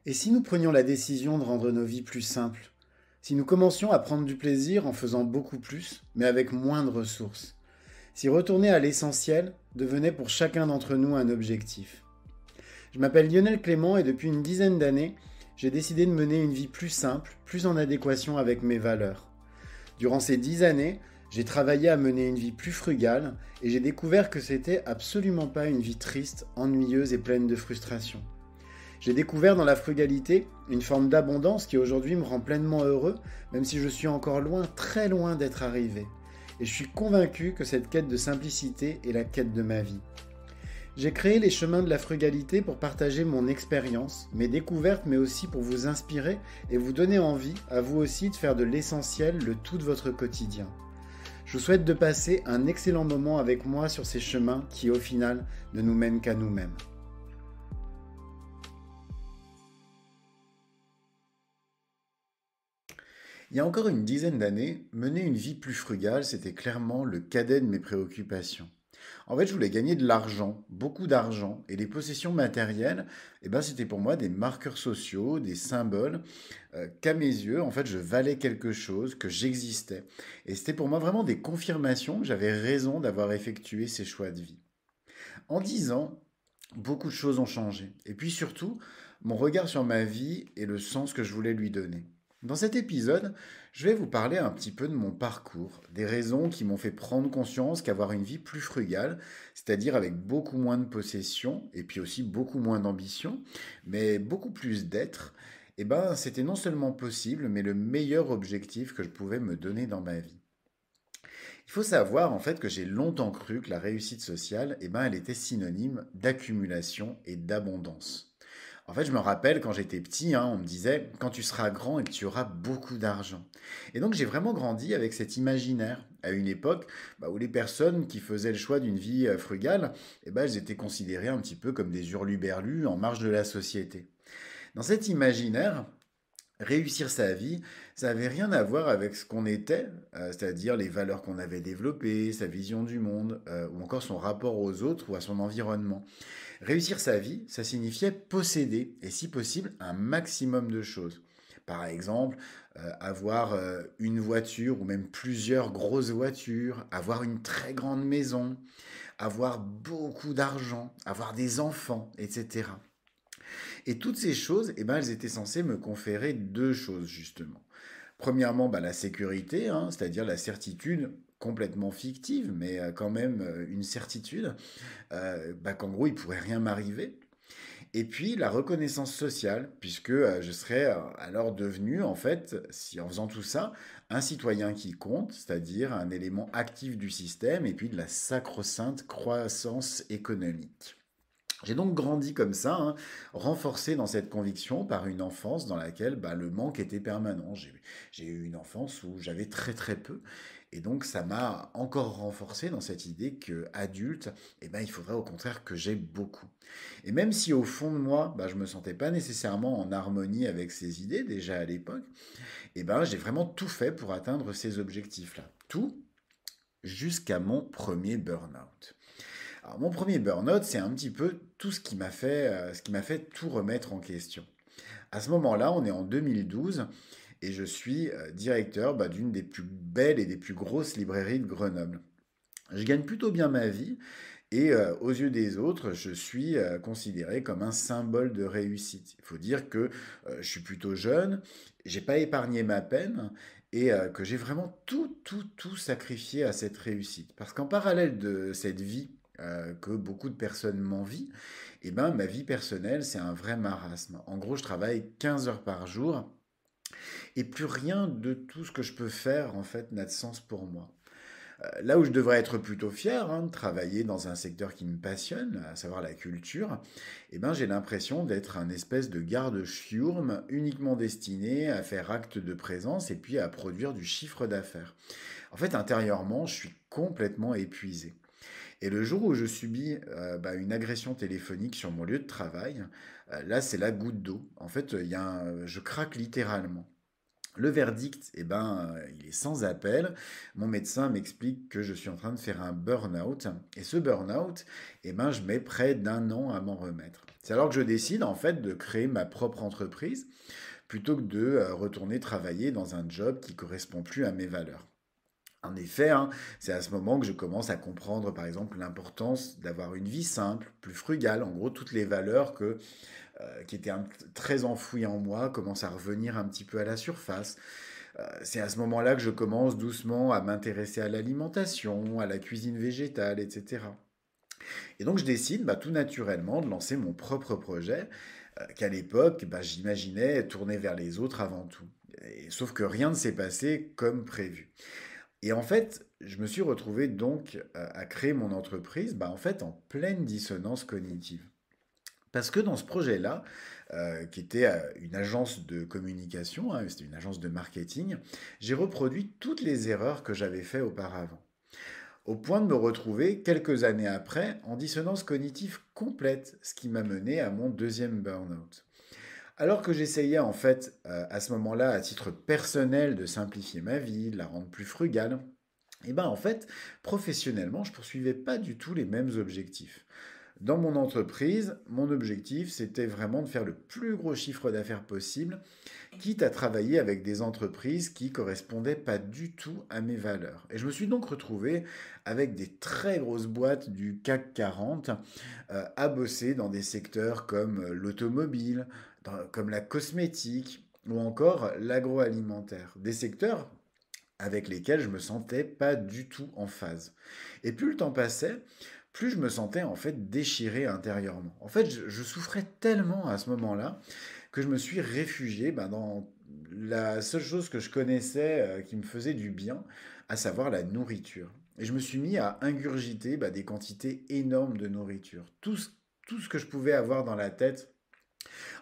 Et si nous prenions la décision de rendre nos vies plus simples? Si nous commencions à prendre du plaisir en faisant beaucoup plus, mais avec moins de ressources? Si retourner à l'essentiel devenait pour chacun d'entre nous un objectif? Je m'appelle Lionel Clément et depuis une dizaine d'années, j'ai décidé de mener une vie plus simple, plus en adéquation avec mes valeurs. Durant ces 10 années, j'ai travaillé à mener une vie plus frugale et j'ai découvert que c'était absolument pas une vie triste, ennuyeuse et pleine de frustration. J'ai découvert dans la frugalité une forme d'abondance qui aujourd'hui me rend pleinement heureux, même si je suis encore loin, très loin d'être arrivé. Et je suis convaincu que cette quête de simplicité est la quête de ma vie. J'ai créé les chemins de la frugalité pour partager mon expérience, mes découvertes, mais aussi pour vous inspirer et vous donner envie, à vous aussi, de faire de l'essentiel le tout de votre quotidien. Je vous souhaite de passer un excellent moment avec moi sur ces chemins qui, au final, ne nous mènent qu'à nous-mêmes. Il y a encore une dizaine d'années, mener une vie plus frugale, c'était clairement le cadet de mes préoccupations. En fait, je voulais gagner de l'argent, beaucoup d'argent, et les possessions matérielles, c'était pour moi des marqueurs sociaux, des symboles, qu'à mes yeux, en fait, je valais quelque chose, que j'existais. Et c'était pour moi vraiment des confirmations que j'avais raison d'avoir effectué ces choix de vie. En 10 ans, beaucoup de choses ont changé. Et puis surtout, mon regard sur ma vie et le sens que je voulais lui donner. Dans cet épisode, je vais vous parler un petit peu de mon parcours, des raisons qui m'ont fait prendre conscience qu'avoir une vie plus frugale, c'est-à-dire avec beaucoup moins de possessions et puis aussi beaucoup moins d'ambition, mais beaucoup plus d'être, c'était non seulement possible, mais le meilleur objectif que je pouvais me donner dans ma vie. Il faut savoir en fait que j'ai longtemps cru que la réussite sociale, elle était synonyme d'accumulation et d'abondance. En fait, je me rappelle quand j'étais petit, on me disait quand tu seras grand et que tu auras beaucoup d'argent. Et donc j'ai vraiment grandi avec cet imaginaire à une époque où les personnes qui faisaient le choix d'une vie frugale, elles étaient considérées un petit peu comme des hurluberlus en marge de la société. Dans cet imaginaire, réussir sa vie, ça n'avait rien à voir avec ce qu'on était, c'est-à-dire les valeurs qu'on avait développées, sa vision du monde, ou encore son rapport aux autres ou à son environnement. Réussir sa vie, ça signifiait posséder, et si possible, un maximum de choses. Par exemple, avoir une voiture ou même plusieurs grosses voitures, avoir une très grande maison, avoir beaucoup d'argent, avoir des enfants, etc. Et toutes ces choses, elles étaient censées me conférer deux choses, justement. Premièrement, la sécurité, c'est-à-dire la certitude complètement fictive, mais quand même une certitude, qu'en gros, il pourrait rien m'arriver. Et puis la reconnaissance sociale, puisque je serais alors devenu, en fait, si en faisant tout ça, un citoyen qui compte, c'est-à-dire un élément actif du système, et puis de la sacro-sainte croissance économique. J'ai donc grandi comme ça, renforcé dans cette conviction par une enfance dans laquelle le manque était permanent. J'ai eu une enfance où j'avais très très peu. Et donc ça m'a encore renforcé dans cette idée que adulte, il faudrait au contraire que j'ai beaucoup. Et même si au fond de moi, je me sentais pas nécessairement en harmonie avec ces idées déjà à l'époque, j'ai vraiment tout fait pour atteindre ces objectifs-là. Tout jusqu'à mon premier burn-out. Alors, mon premier burn-out, c'est un petit peu tout ce qui m'a fait tout remettre en question. À ce moment-là, on est en 2012 et je suis directeur d'une des plus belles et des plus grosses librairies de Grenoble. Je gagne plutôt bien ma vie et aux yeux des autres, je suis considéré comme un symbole de réussite. Il faut dire que je suis plutôt jeune, j'ai pas épargné ma peine et que j'ai vraiment tout sacrifié à cette réussite. Parce qu'en parallèle de cette vie que beaucoup de personnes m'envient, ma vie personnelle, c'est un vrai marasme. En gros, je travaille 15 heures par jour et plus rien de tout ce que je peux faire, en fait, n'a de sens pour moi. Là où je devrais être plutôt fier de travailler dans un secteur qui me passionne, à savoir la culture, j'ai l'impression d'être un espèce de garde-chiourme uniquement destiné à faire acte de présence et puis à produire du chiffre d'affaires. En fait, intérieurement, je suis complètement épuisé. Et le jour où je subis une agression téléphonique sur mon lieu de travail, là, c'est la goutte d'eau. En fait, je craque littéralement. Le verdict, il est sans appel. Mon médecin m'explique que je suis en train de faire un burn-out. Et ce burn-out, je mets près d'un an à m'en remettre. C'est alors que je décide en fait de créer ma propre entreprise plutôt que de retourner travailler dans un job qui correspond plus à mes valeurs. En effet, hein, c'est à ce moment que je commence à comprendre, par exemple, l'importance d'avoir une vie simple, plus frugale. En gros, toutes les valeurs qui étaient très enfouies en moi commencent à revenir un petit peu à la surface. C'est à ce moment-là que je commence doucement à m'intéresser à l'alimentation, à la cuisine végétale, etc. Et donc, je décide tout naturellement de lancer mon propre projet, qu'à l'époque, j'imaginais tourner vers les autres avant tout. Sauf que rien ne s'est passé comme prévu. Et en fait, je me suis retrouvé donc à créer mon entreprise, en fait, en pleine dissonance cognitive. Parce que dans ce projet-là, qui était une agence de communication, hein, c'était une agence de marketing, j'ai reproduit toutes les erreurs que j'avais faites auparavant. Au point de me retrouver quelques années après en dissonance cognitive complète, ce qui m'a mené à mon deuxième burn-out. Alors que j'essayais en fait à ce moment-là, à titre personnel, de simplifier ma vie, de la rendre plus frugale, en fait, professionnellement, je ne poursuivais pas du tout les mêmes objectifs. Dans mon entreprise, mon objectif, c'était vraiment de faire le plus gros chiffre d'affaires possible, quitte à travailler avec des entreprises qui correspondaient pas du tout à mes valeurs. Et je me suis donc retrouvé avec des très grosses boîtes du CAC 40 à bosser dans des secteurs comme l'automobile, comme la cosmétique ou encore l'agroalimentaire. Des secteurs avec lesquels je me sentais pas du tout en phase. Et plus le temps passait, plus je me sentais en fait déchiré intérieurement. En fait, je souffrais tellement à ce moment-là que je me suis réfugié dans la seule chose que je connaissais qui me faisait du bien, à savoir la nourriture. Et je me suis mis à ingurgiter des quantités énormes de nourriture. Tout ce que je pouvais avoir dans la tête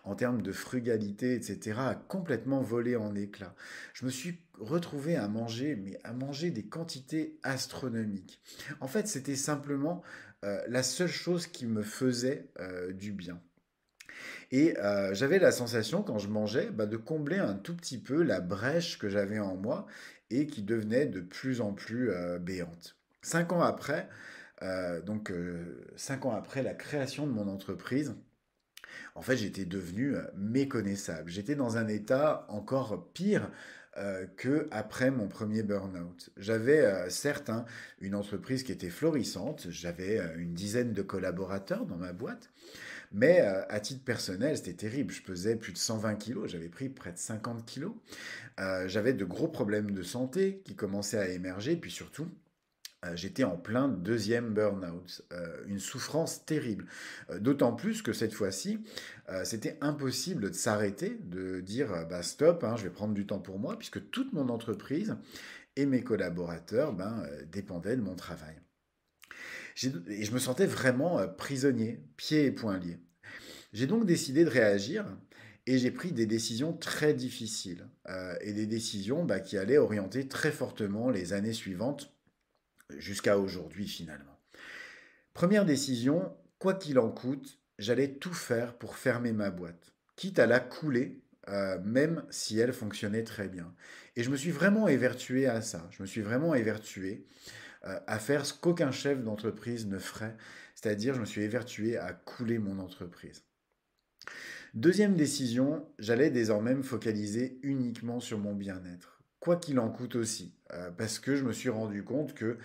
en termes de frugalité, etc., a complètement volé en éclats. Je me suis retrouvé à manger, mais à manger des quantités astronomiques. En fait, c'était simplement la seule chose qui me faisait du bien. Et j'avais la sensation, quand je mangeais, de combler un tout petit peu la brèche que j'avais en moi et qui devenait de plus en plus béante. 5 ans après, 5 ans après la création de mon entreprise, en fait, j'étais devenu méconnaissable. J'étais dans un état encore pire que après mon premier burn-out. J'avais certes une entreprise qui était florissante, j'avais une dizaine de collaborateurs dans ma boîte, mais à titre personnel, c'était terrible. Je pesais plus de 120 kilos, j'avais pris près de 50 kilos. J'avais de gros problèmes de santé qui commençaient à émerger, puis surtout, j'étais en plein deuxième burn-out, une souffrance terrible. D'autant plus que cette fois-ci, c'était impossible de s'arrêter, de dire stop, hein, je vais prendre du temps pour moi, puisque toute mon entreprise et mes collaborateurs dépendaient de mon travail. Et je me sentais vraiment prisonnier, pieds et poings liés. J'ai donc décidé de réagir et j'ai pris des décisions très difficiles et des décisions qui allaient orienter très fortement les années suivantes jusqu'à aujourd'hui finalement. Première décision, quoi qu'il en coûte, j'allais tout faire pour fermer ma boîte, quitte à la couler, même si elle fonctionnait très bien. Et je me suis vraiment évertué à ça. Je me suis vraiment évertué à faire ce qu'aucun chef d'entreprise ne ferait, c'est-à-dire je me suis évertué à couler mon entreprise. Deuxième décision, j'allais désormais me focaliser uniquement sur mon bien-être, quoi qu'il en coûte aussi, parce que je me suis rendu compte que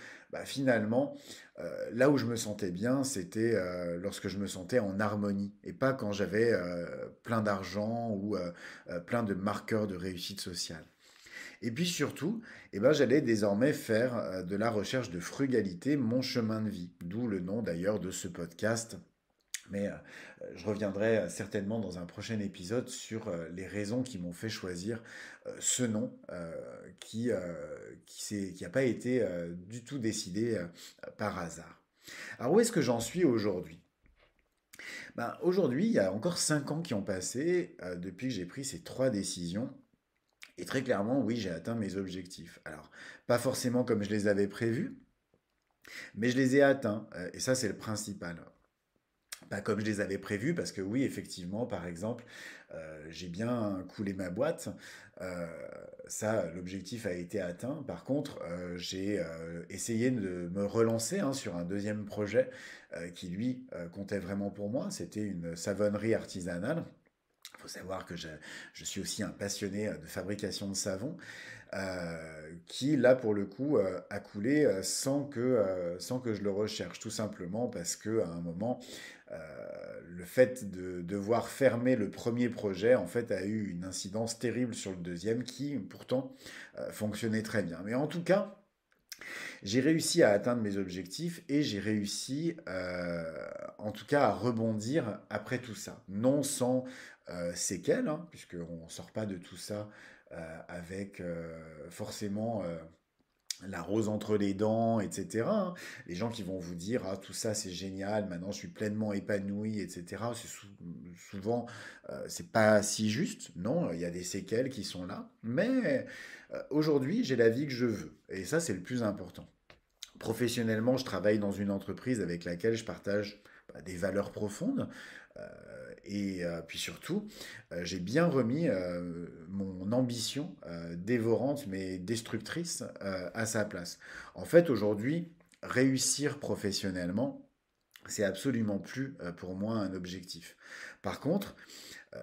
finalement, là où je me sentais bien, c'était lorsque je me sentais en harmonie, et pas quand j'avais plein d'argent ou plein de marqueurs de réussite sociale. Et puis surtout, j'allais désormais faire de la recherche de frugalité mon chemin de vie, d'où le nom d'ailleurs de ce podcast, mais je reviendrai certainement dans un prochain épisode sur les raisons qui m'ont fait choisir ce nom qui n'a pas été du tout décidé par hasard. Alors où est-ce que j'en suis aujourd'hui? Aujourd'hui, il y a encore 5 ans qui ont passé depuis que j'ai pris ces 3 décisions. Et très clairement, oui, j'ai atteint mes objectifs. Alors, pas forcément comme je les avais prévus, mais je les ai atteints. Et ça, c'est le principal. pas comme je les avais prévus, parce que oui, effectivement, par exemple, j'ai bien coulé ma boîte. Euh, Ça, l'objectif a été atteint. Par contre, j'ai essayé de me relancer hein, sur un deuxième projet qui, lui, comptait vraiment pour moi. C'était une savonnerie artisanale. Il faut savoir que je suis aussi un passionné de fabrication de savon qui, là, pour le coup, a coulé sans que je le recherche, tout simplement parce que à un moment, euh, le fait de devoir fermer le premier projet, en fait, a eu une incidence terrible sur le deuxième qui, pourtant, fonctionnait très bien. Mais en tout cas, j'ai réussi à atteindre mes objectifs et j'ai réussi, en tout cas, à rebondir après tout ça. Non sans séquelles, hein, puisqu'on ne sort pas de tout ça avec forcément la rose entre les dents, etc. hein. Les gens qui vont vous dire, ah, tout ça c'est génial, maintenant je suis pleinement épanoui, etc. Souvent, c'est pas si juste. Non, il y a des séquelles qui sont là. Mais aujourd'hui, j'ai la vie que je veux. Et ça, c'est le plus important. Professionnellement, je travaille dans une entreprise avec laquelle je partage des valeurs profondes. euh, Puis surtout, j'ai bien remis mon ambition dévorante mais destructrice à sa place. En fait, aujourd'hui, réussir professionnellement, c'est absolument plus pour moi un objectif. Par contre,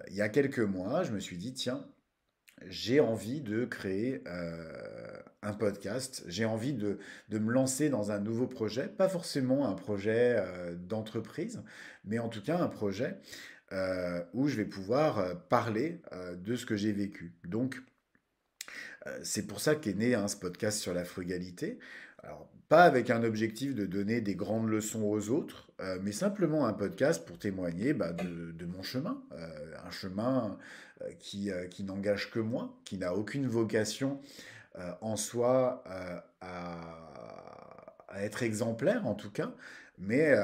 il y a quelques mois, je me suis dit, tiens, j'ai envie de créer un podcast, j'ai envie de me lancer dans un nouveau projet, pas forcément un projet d'entreprise, mais en tout cas un projet où je vais pouvoir parler de ce que j'ai vécu. Donc, c'est pour ça qu'est né hein, ce podcast sur la frugalité. Alors, pas avec un objectif de donner des grandes leçons aux autres, mais simplement un podcast pour témoigner de mon chemin. Un chemin qui n'engage que moi, qui n'a aucune vocation en soi à être exemplaire en tout cas, mais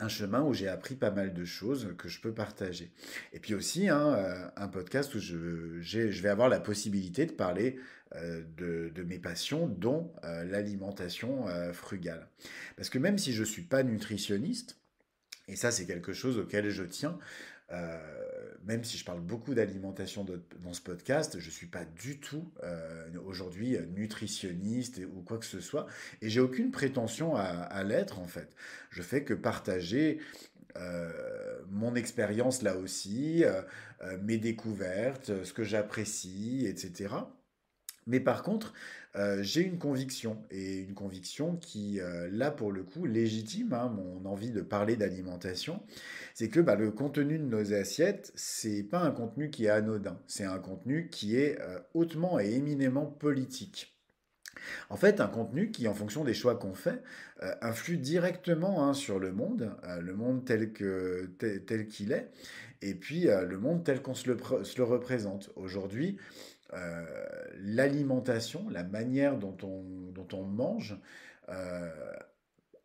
un chemin où j'ai appris pas mal de choses que je peux partager. Et puis aussi, hein, un podcast où je vais avoir la possibilité de parler de mes passions, dont l'alimentation frugale. Parce que même si je ne suis pas nutritionniste, et ça c'est quelque chose auquel je tiens, même si je parle beaucoup d'alimentation dans ce podcast, je ne suis pas du tout aujourd'hui nutritionniste ou quoi que ce soit, et j'ai aucune prétention à l'être en fait. Je fais que partager mon expérience là aussi, mes découvertes, ce que j'apprécie, etc. Mais par contre, j'ai une conviction, et une conviction qui, là pour le coup, légitime hein, mon envie de parler d'alimentation, c'est que le contenu de nos assiettes, c'est pas un contenu qui est anodin, c'est un contenu qui est hautement et éminemment politique. En fait, un contenu qui, en fonction des choix qu'on fait, influe directement hein, sur le monde tel qu'il est, et puis le monde tel qu'on se le représente. Aujourd'hui, euh, l'alimentation, la manière dont on mange, euh,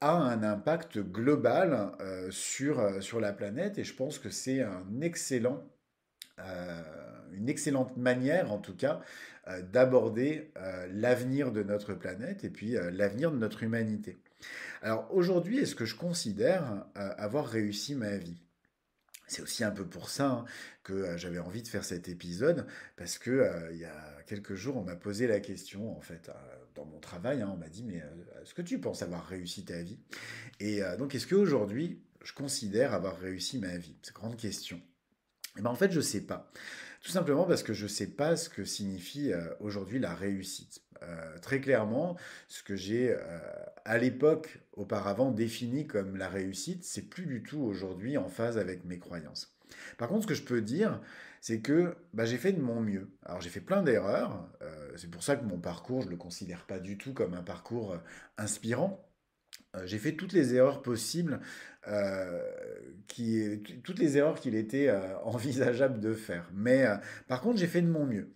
a un impact global sur la planète, et je pense que c'est euh, une excellente manière, en tout cas, d'aborder l'avenir de notre planète et puis l'avenir de notre humanité. Alors aujourd'hui, est-ce que je considère avoir réussi ma vie? C'est aussi un peu pour ça hein, que j'avais envie de faire cet épisode, parce que il y a quelques jours, on m'a posé la question, en fait, dans mon travail, hein, on m'a dit, mais est-ce que tu penses avoir réussi ta vie? Et donc, est-ce qu'aujourd'hui, je considère avoir réussi ma vie? C'est une grande question. Et ben en fait, je sais pas. Tout simplement parce que je sais pas ce que signifie aujourd'hui la réussite. Très clairement, ce que j'ai à l'époque, auparavant, défini comme la réussite, c'est plus du tout aujourd'hui en phase avec mes croyances. Par contre, ce que je peux dire, c'est que j'ai fait de mon mieux. Alors j'ai fait plein d'erreurs. C'est pour ça que mon parcours, je le considère pas du tout comme un parcours inspirant. J'ai fait toutes les erreurs possibles, euh, toutes les erreurs qu'il était envisageable de faire. Mais par contre, j'ai fait de mon mieux.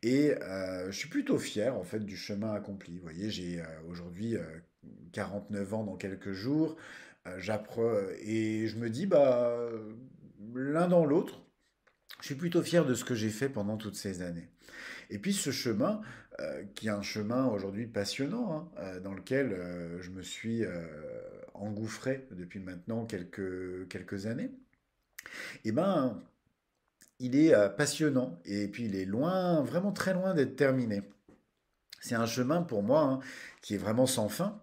Et je suis plutôt fier en fait du chemin accompli. Vous voyez, j'ai aujourd'hui 49 ans dans quelques jours. J'apprends et je me dis l'un dans l'autre, je suis plutôt fier de ce que j'ai fait pendant toutes ces années. Et puis ce chemin, qui est un chemin aujourd'hui passionnant, hein, dans lequel je me suis engouffré depuis maintenant quelques années, eh ben, il est passionnant et puis il est loin, vraiment très loin d'être terminé. C'est un chemin pour moi hein, qui est vraiment sans fin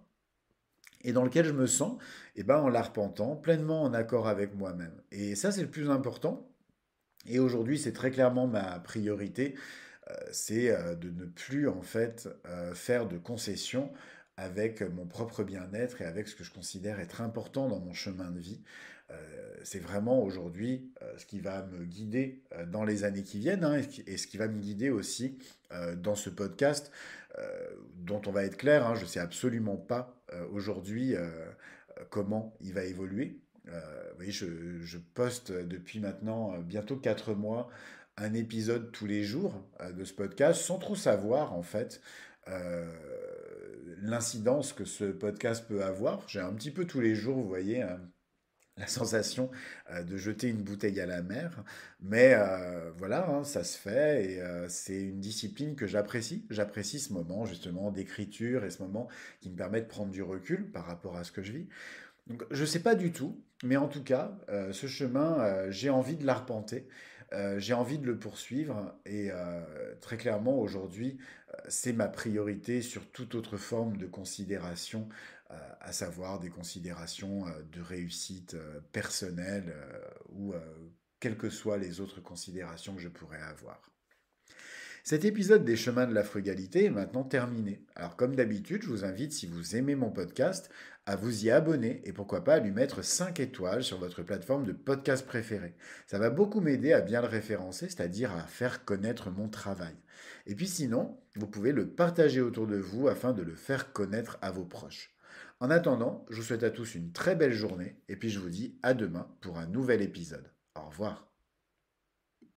et dans lequel je me sens, en l'arpentant, pleinement en accord avec moi-même. Et ça, c'est le plus important. Et aujourd'hui, c'est très clairement ma priorité, c'est de ne plus en fait faire de concessions avec mon propre bien-être et avec ce que je considère être important dans mon chemin de vie. C'est vraiment aujourd'hui ce qui va me guider dans les années qui viennent hein, et ce qui va me guider aussi dans ce podcast dont on va être clair, hein, je ne sais absolument pas aujourd'hui comment il va évoluer. Vous voyez, je poste depuis maintenant bientôt 4 mois un épisode tous les jours de ce podcast sans trop savoir en fait euh, l'incidence que ce podcast peut avoir. J'ai un petit peu tous les jours, vous voyez, la sensation de jeter une bouteille à la mer. Mais voilà, hein, ça se fait et c'est une discipline que j'apprécie. J'apprécie ce moment justement d'écriture et ce moment qui me permet de prendre du recul par rapport à ce que je vis. Donc, je ne sais pas du tout, mais en tout cas, ce chemin, j'ai envie de l'arpenter, j'ai envie de le poursuivre, et très clairement, aujourd'hui, c'est ma priorité sur toute autre forme de considération, à savoir des considérations de réussite personnelle ou quelles que soient les autres considérations que je pourrais avoir. Cet épisode des chemins de la frugalité est maintenant terminé. Alors comme d'habitude, je vous invite, si vous aimez mon podcast, à vous y abonner et pourquoi pas à lui mettre 5 étoiles sur votre plateforme de podcast préférée. Ça va beaucoup m'aider à bien le référencer, c'est-à-dire à faire connaître mon travail. Et puis sinon, vous pouvez le partager autour de vous afin de le faire connaître à vos proches. En attendant, je vous souhaite à tous une très belle journée et puis je vous dis à demain pour un nouvel épisode. Au revoir.